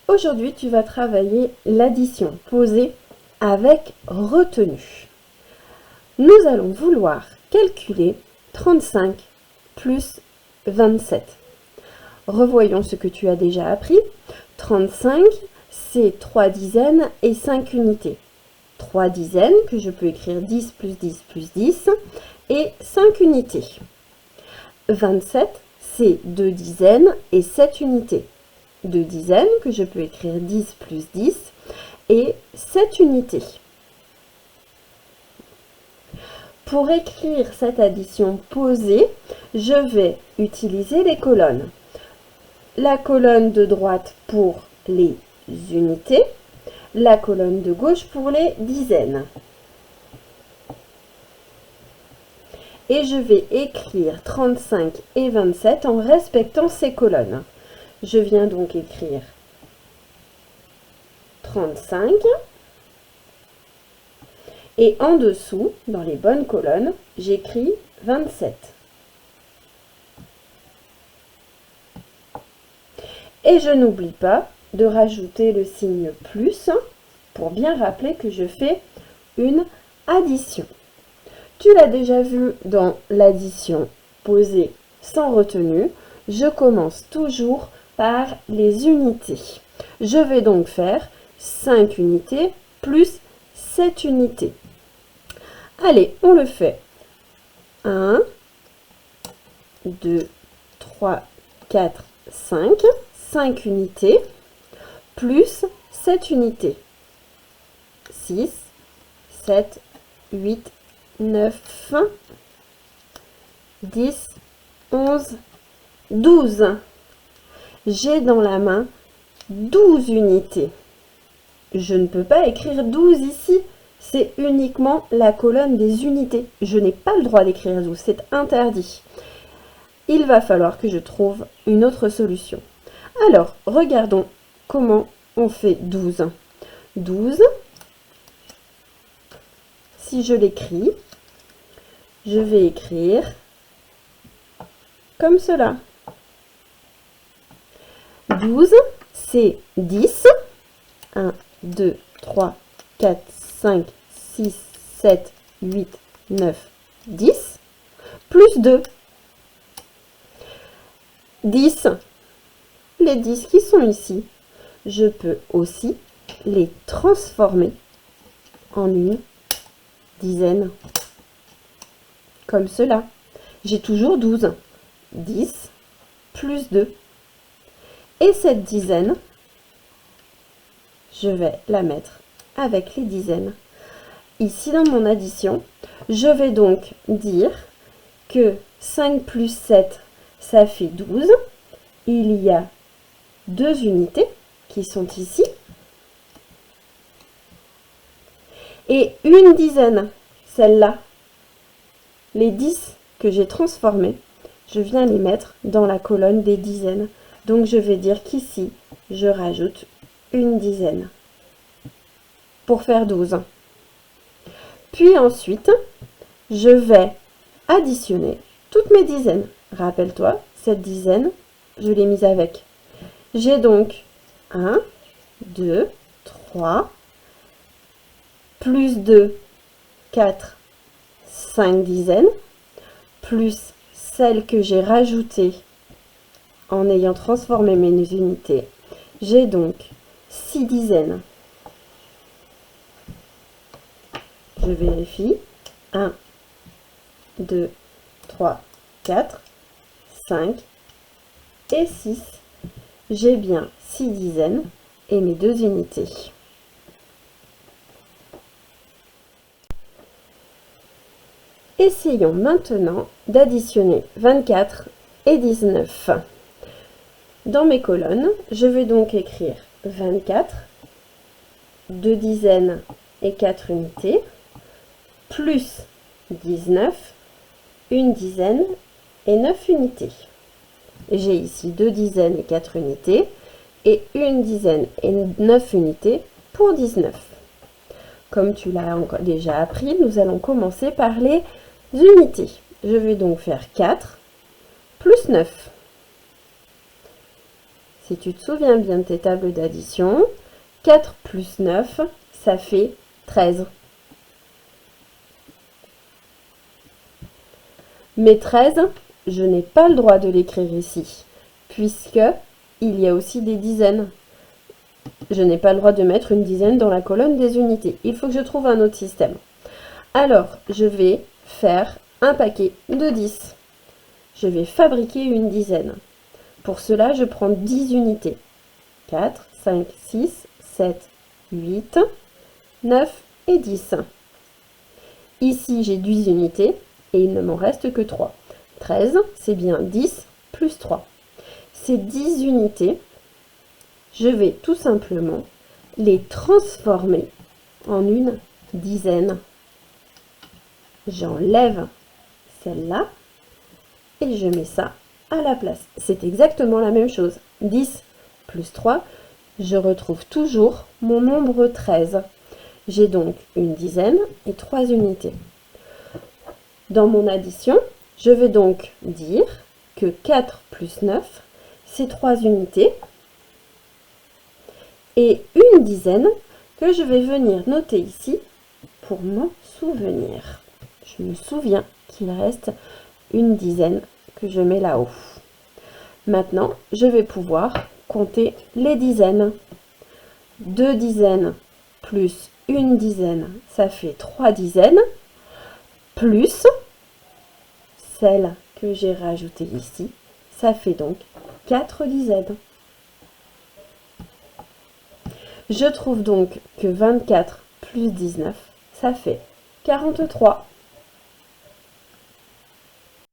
Aujourd'hui, tu vas travailler l'addition posée avec retenue. Nous allons vouloir calculer 35 plus 27. Revoyons ce que tu as déjà appris. 35, c'est 3 dizaines et 5 unités. 3 dizaines, que je peux écrire 10 plus 10 plus 10, et 5 unités. 27, c'est 2 dizaines et 7 unités. 2 dizaines, que je peux écrire 10 plus 10, et 7 unités. Pour écrire cette addition posée, je vais utiliser les colonnes. La colonne de droite pour les unités, la colonne de gauche pour les dizaines. Et je vais écrire 35 et 27 en respectant ces colonnes. Je viens donc écrire 35 et en dessous, dans les bonnes colonnes, j'écris 27. Et je n'oublie pas de rajouter le signe plus pour bien rappeler que je fais une addition. Tu l'as déjà vu dans l'addition posée sans retenue. Je commence toujours par les unités. Je vais donc faire 5 unités plus 7 unités. Allez, on le fait. 1, 2, 3, 4, 5. 5 unités plus 7 unités. 6, 7, 8, 9, 10, 11, 12. J'ai dans la main 12 unités. Je ne peux pas écrire 12 ici. C'est uniquement la colonne des unités. Je n'ai pas le droit d'écrire 12. C'est interdit. Il va falloir que je trouve une autre solution. Alors, regardons comment on fait 12. 12, si je l'écris, je vais écrire comme cela. 12, c'est 10. 1, 2, 3, 4, 5, 6, 7, 8, 9, 10. Plus 2. 10. Les 10 qui sont ici, je peux aussi les transformer en une dizaine. Comme cela. J'ai toujours 12. 10 plus 2. Et cette dizaine, je vais la mettre avec les dizaines. Ici dans mon addition, je vais donc dire que 5 plus 7, ça fait 12. Il y a 2 unités qui sont ici. Et une dizaine, celle-là, les 10 que j'ai transformés, je viens les mettre dans la colonne des dizaines. Donc je vais dire qu'ici, je rajoute une dizaine pour faire 12. Puis ensuite, je vais additionner toutes mes dizaines. Rappelle-toi, cette dizaine, je l'ai mise avec. J'ai donc 1, 2, 3, plus 2, 4, 5 dizaines, plus celle que j'ai rajoutée en ayant transformé mes unités. J'ai donc 6 dizaines. Je vérifie. 1, 2, 3, 4, 5 et 6. J'ai bien 6 dizaines et mes 2 unités. Essayons maintenant d'additionner 24 et 19. Dans mes colonnes, je vais donc écrire 24, 2 dizaines et 4 unités, plus 19, une dizaine et 9 unités. J'ai ici 2 dizaines et 4 unités et une dizaine et 9 unités pour 19. Comme tu l'as déjà appris, nous allons commencer par les unités. Je vais donc faire 4 plus 9. Si tu te souviens bien de tes tables d'addition, 4 plus 9, ça fait 13. Mais 13, je n'ai pas le droit de l'écrire ici, puisque il y a aussi des dizaines. Je n'ai pas le droit de mettre une dizaine dans la colonne des unités. Il faut que je trouve un autre système. Alors, je vais faire un paquet de 10. Je vais fabriquer une dizaine. Pour cela, je prends 10 unités. 4, 5, 6, 7, 8, 9 et 10. Ici, j'ai 10 unités et il ne m'en reste que 3. 13, c'est bien 10 plus 3. Ces 10 unités, je vais tout simplement les transformer en une dizaine. J'enlève celle-là et je mets ça à la place. C'est exactement la même chose. 10 plus 3, je retrouve toujours mon nombre 13. J'ai donc une dizaine et 3 unités. Dans mon addition, je vais donc dire que 4 plus 9, c'est 3 unités et une dizaine que je vais venir noter ici pour m'en souvenir. Je me souviens qu'il reste une dizaine que je mets là-haut. Maintenant, je vais pouvoir compter les dizaines. 2 dizaines plus une dizaine, ça fait 3 dizaines, plus celle que j'ai rajoutée ici, ça fait donc 4 dizaines. Je trouve donc que 24 plus 19, ça fait 43.